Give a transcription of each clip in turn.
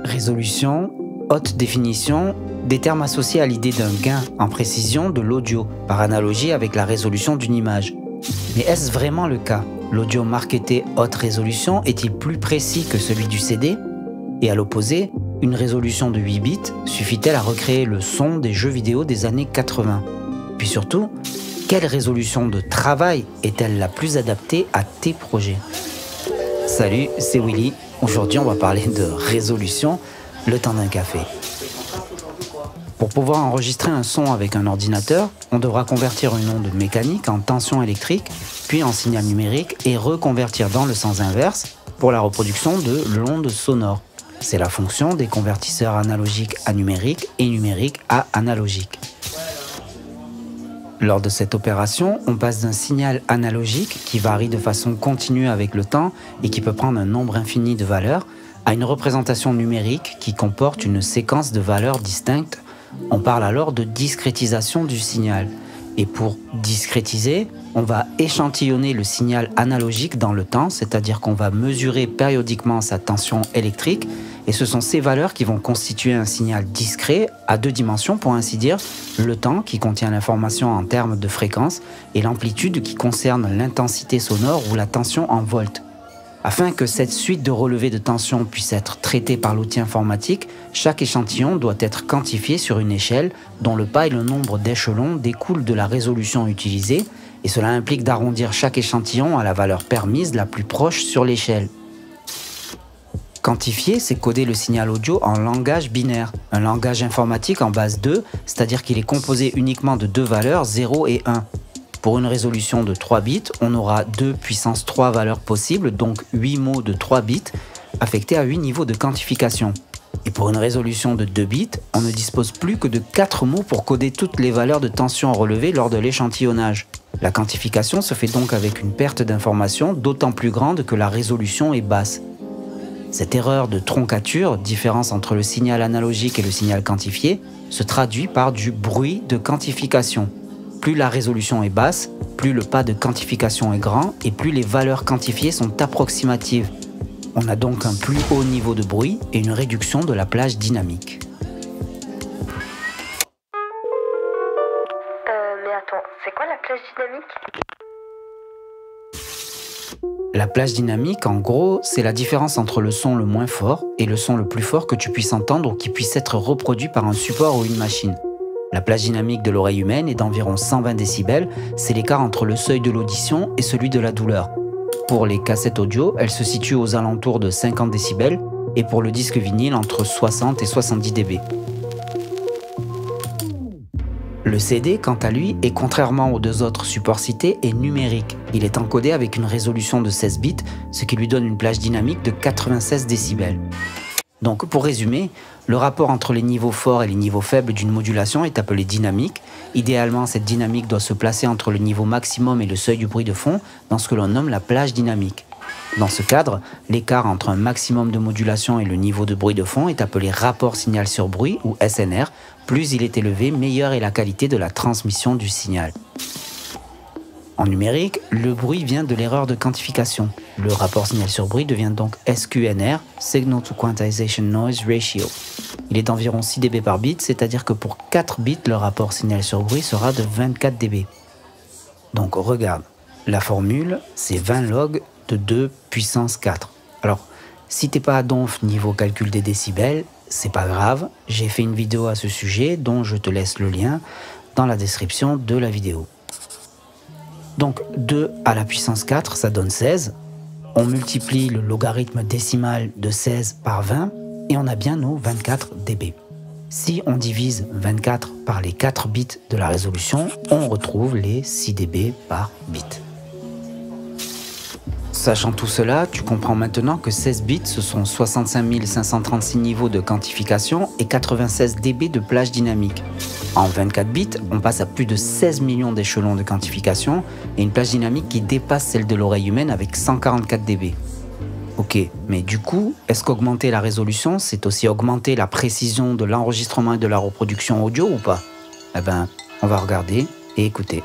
Résolution, haute définition, des termes associés à l'idée d'un gain en précision de l'audio, par analogie avec la résolution d'une image. Mais est-ce vraiment le cas? L'audio marketé haute résolution est-il plus précis que celui du CD? Et à l'opposé, une résolution de 8 bits suffit-elle à recréer le son des jeux vidéo des années 80? Puis surtout, quelle résolution de travail est-elle la plus adaptée à tes projets? Salut, c'est Willy. Aujourd'hui, on va parler de résolution, le temps d'un café. Pour pouvoir enregistrer un son avec un ordinateur, on devra convertir une onde mécanique en tension électrique, puis en signal numérique et reconvertir dans le sens inverse pour la reproduction de l'onde sonore. C'est la fonction des convertisseurs analogiques à numérique et numérique à analogique. Lors de cette opération, on passe d'un signal analogique qui varie de façon continue avec le temps et qui peut prendre un nombre infini de valeurs, à une représentation numérique qui comporte une séquence de valeurs distinctes. On parle alors de discrétisation du signal. Et pour discrétiser, on va échantillonner le signal analogique dans le temps, c'est-à-dire qu'on va mesurer périodiquement sa tension électrique, et ce sont ces valeurs qui vont constituer un signal discret à deux dimensions, pour ainsi dire, le temps qui contient l'information en termes de fréquence et l'amplitude qui concerne l'intensité sonore ou la tension en volts. Afin que cette suite de relevés de tension puisse être traitée par l'outil informatique, chaque échantillon doit être quantifié sur une échelle dont le pas et le nombre d'échelons découlent de la résolution utilisée, et cela implique d'arrondir chaque échantillon à la valeur permise la plus proche sur l'échelle. Quantifier, c'est coder le signal audio en langage binaire, un langage informatique en base 2, c'est-à-dire qu'il est composé uniquement de deux valeurs 0 et 1. Pour une résolution de 3 bits, on aura 2 puissance 3 valeurs possibles, donc 8 mots de 3 bits, affectés à 8 niveaux de quantification. Et pour une résolution de 2 bits, on ne dispose plus que de 4 mots pour coder toutes les valeurs de tension relevées lors de l'échantillonnage. La quantification se fait donc avec une perte d'information d'autant plus grande que la résolution est basse. Cette erreur de troncature, différence entre le signal analogique et le signal quantifié, se traduit par du bruit de quantification. Plus la résolution est basse, plus le pas de quantification est grand et plus les valeurs quantifiées sont approximatives. On a donc un plus haut niveau de bruit et une réduction de la plage dynamique. Mais attends, c'est quoi la plage dynamique? La plage dynamique, en gros, c'est la différence entre le son le moins fort et le son le plus fort que tu puisses entendre ou qui puisse être reproduit par un support ou une machine. La plage dynamique de l'oreille humaine est d'environ 120 décibels, c'est l'écart entre le seuil de l'audition et celui de la douleur. Pour les cassettes audio, elle se situe aux alentours de 50 décibels et pour le disque vinyle entre 60 et 70 dB. Le CD, quant à lui, est contrairement aux deux autres supports cités, est numérique. Il est encodé avec une résolution de 16 bits, ce qui lui donne une plage dynamique de 96 décibels. Donc, pour résumer, le rapport entre les niveaux forts et les niveaux faibles d'une modulation est appelé dynamique. Idéalement, cette dynamique doit se placer entre le niveau maximum et le seuil du bruit de fond, dans ce que l'on nomme la plage dynamique. Dans ce cadre, l'écart entre un maximum de modulation et le niveau de bruit de fond est appelé rapport signal sur bruit ou SNR. Plus il est élevé, meilleure est la qualité de la transmission du signal. En numérique, le bruit vient de l'erreur de quantification. Le rapport signal sur bruit devient donc SQNR, Signal to Quantization Noise Ratio. Il est d'environ 6 dB par bit, c'est-à-dire que pour 4 bits, le rapport signal sur bruit sera de 24 dB. Donc regarde, la formule, c'est 20 log de 2 puissance 4. Alors, si t'es pas à donf niveau calcul des décibels, c'est pas grave, j'ai fait une vidéo à ce sujet dont je te laisse le lien dans la description de la vidéo. Donc 2 à la puissance 4, ça donne 16. On multiplie le logarithme décimal de 16 par 20 et on a bien nos 24 dB. Si on divise 24 par les 4 bits de la résolution, on retrouve les 6 dB par bit. Sachant tout cela, tu comprends maintenant que 16 bits, ce sont 65 536 niveaux de quantification et 96 dB de plage dynamique. En 24 bits, on passe à plus de 16 millions d'échelons de quantification et une plage dynamique qui dépasse celle de l'oreille humaine avec 144 dB. Ok, mais du coup, est-ce qu'augmenter la résolution, c'est aussi augmenter la précision de l'enregistrement et de la reproduction audio ou pas? Eh ben, on va regarder et écouter.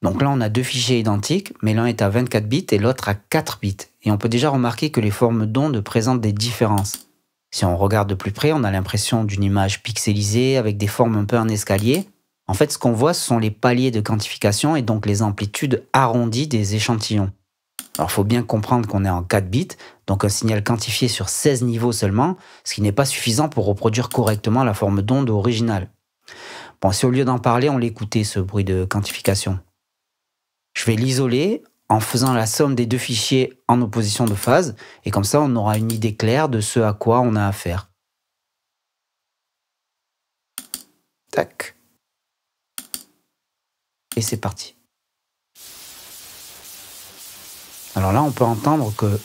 Donc là, on a deux fichiers identiques, mais l'un est à 24 bits et l'autre à 4 bits. Et on peut déjà remarquer que les formes d'ondes présentent des différences. Si on regarde de plus près, on a l'impression d'une image pixelisée avec des formes un peu en escalier. En fait, ce qu'on voit, ce sont les paliers de quantification et donc les amplitudes arrondies des échantillons. Alors, il faut bien comprendre qu'on est en 4 bits, donc un signal quantifié sur 16 niveaux seulement, ce qui n'est pas suffisant pour reproduire correctement la forme d'onde originale. Bon, si au lieu d'en parler, on l'écoutait, ce bruit de quantification. Je vais l'isoler en faisant la somme des deux fichiers en opposition de phase, et comme ça, on aura une idée claire de ce à quoi on a affaire. Tac. Et c'est parti. Alors là, on peut entendre que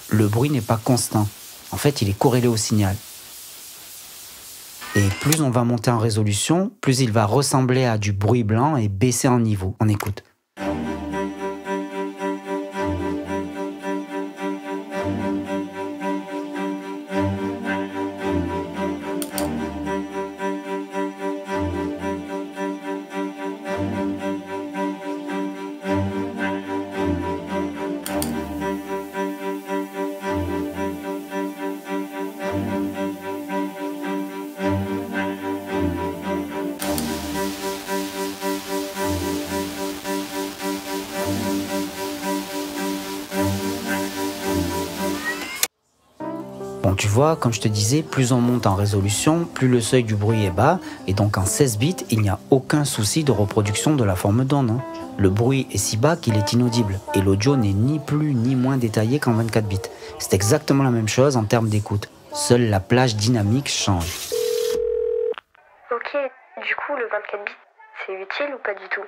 le bruit n'est pas constant. En fait, il est corrélé au signal. Et plus on va monter en résolution, plus il va ressembler à du bruit blanc et baisser en niveau. On écoute. Bon, tu vois, comme je te disais, plus on monte en résolution, plus le seuil du bruit est bas, et donc en 16 bits, il n'y a aucun souci de reproduction de la forme d'onde. Le bruit est si bas qu'il est inaudible, et l'audio n'est ni plus ni moins détaillé qu'en 24 bits. C'est exactement la même chose en termes d'écoute. Seule la plage dynamique change. Ok, du coup, le 24 bits, c'est utile ou pas du tout?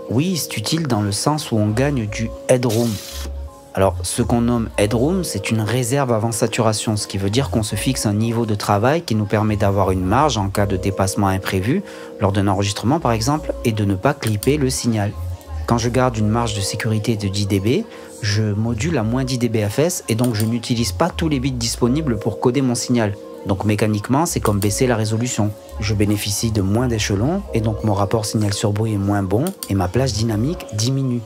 Oui, c'est utile dans le sens où on gagne du headroom. Alors, ce qu'on nomme headroom, c'est une réserve avant saturation, ce qui veut dire qu'on se fixe un niveau de travail qui nous permet d'avoir une marge en cas de dépassement imprévu, lors d'un enregistrement par exemple, et de ne pas clipper le signal. Quand je garde une marge de sécurité de 10 dB, je module à moins 10 dBFS et donc je n'utilise pas tous les bits disponibles pour coder mon signal. Donc mécaniquement, c'est comme baisser la résolution. Je bénéficie de moins d'échelons et donc mon rapport signal sur bruit est moins bon et ma plage dynamique diminue.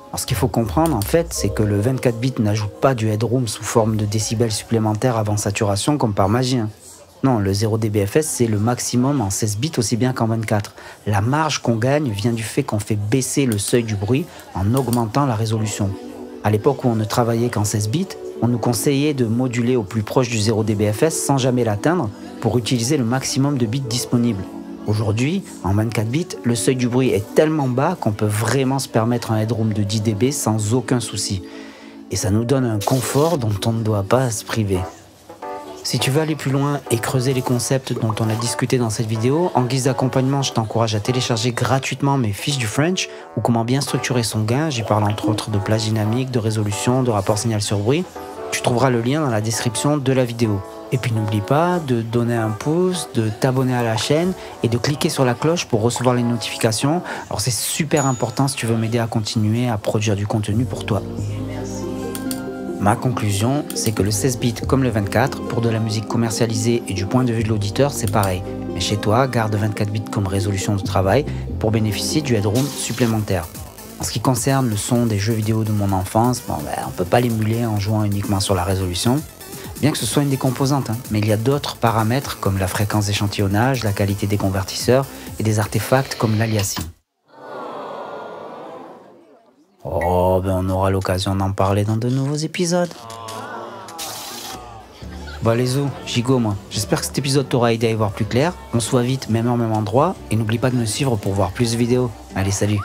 Alors, ce qu'il faut comprendre en fait, c'est que le 24 bits n'ajoute pas du headroom sous forme de décibels supplémentaires avant saturation comme par magie. Non, le 0 dBFS c'est le maximum en 16 bits aussi bien qu'en 24. La marge qu'on gagne vient du fait qu'on fait baisser le seuil du bruit en augmentant la résolution. À l'époque où on ne travaillait qu'en 16 bits, on nous conseillait de moduler au plus proche du 0 dBFS sans jamais l'atteindre pour utiliser le maximum de bits disponibles. Aujourd'hui, en 24 bits, le seuil du bruit est tellement bas qu'on peut vraiment se permettre un headroom de 10 dB sans aucun souci. Et ça nous donne un confort dont on ne doit pas se priver. Si tu veux aller plus loin et creuser les concepts dont on a discuté dans cette vidéo, en guise d'accompagnement, je t'encourage à télécharger gratuitement mes fiches du French ou comment bien structurer son gain. J'y parle entre autres de plage dynamique, de résolution, de rapport signal sur bruit. Tu trouveras le lien dans la description de la vidéo. Et puis n'oublie pas de donner un pouce, de t'abonner à la chaîne et de cliquer sur la cloche pour recevoir les notifications. Alors c'est super important si tu veux m'aider à continuer à produire du contenu pour toi. Ma conclusion, c'est que le 16 bits comme le 24, pour de la musique commercialisée et du point de vue de l'auditeur, c'est pareil. Mais chez toi, garde 24 bits comme résolution de travail pour bénéficier du headroom supplémentaire. En ce qui concerne le son des jeux vidéo de mon enfance, on ne peut pas l'émuler en jouant uniquement sur la résolution. Bien que ce soit une des composantes, mais il y a d'autres paramètres comme la fréquence d'échantillonnage, la qualité des convertisseurs et des artefacts comme l'aliasing. Oh, on aura l'occasion d'en parler dans de nouveaux épisodes. Bon les os, j'y go moi. J'espère que cet épisode t'aura aidé à y voir plus clair. On se voit vite, même heure, même endroit. Et n'oublie pas de me suivre pour voir plus de vidéos. Allez, salut.